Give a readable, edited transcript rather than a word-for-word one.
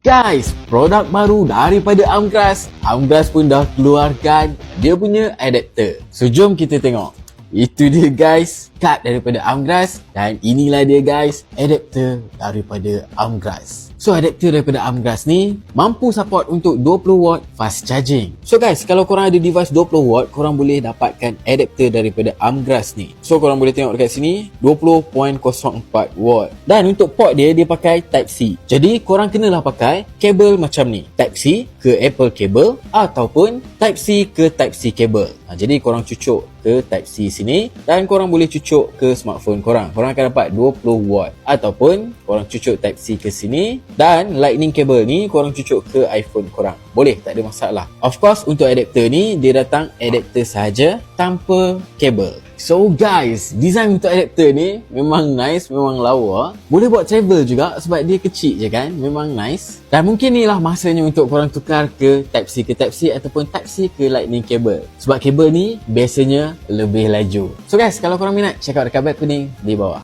Guys, produk baru daripada Amgras. Amgras pun dah keluarkan dia punya adapter. So, jom kita tengok. Itu dia guys, kad daripada Amgras. Dan inilah dia guys, adapter daripada Amgras. So, adapter daripada Amgras ni mampu support untuk 20 watt fast charging. So guys, kalau korang ada device 20 watt, korang boleh dapatkan adapter daripada Amgras ni. So, korang boleh tengok dekat sini, 20.04 watt. Dan untuk port dia, dia pakai Type-C. Jadi, korang kenalah pakai kabel macam ni. Type-C ke Apple cable ataupun Type-C ke Type-C cable. Jadi, korang cucuk ke Type-C sini dan korang boleh cucuk ke smartphone korang. Korang akan dapat 20 watt. Ataupun, korang cucuk Type-C ke sini dan lightning cable ni korang cucuk ke iPhone korang. Boleh, tak ada masalah. Of course, untuk adapter ni, dia datang adapter sahaja tanpa kabel. So guys, design untuk adapter ni memang nice, memang lawa. Boleh buat travel juga sebab dia kecil je kan. Memang nice. Dan mungkin ni lah masanya untuk korang tukar ke Type-C ke Type-C ataupun Type-C ke lightning cable. Sebab kabel ni biasanya lebih laju. So guys, kalau korang minat, check out dekat beg kuning di bawah.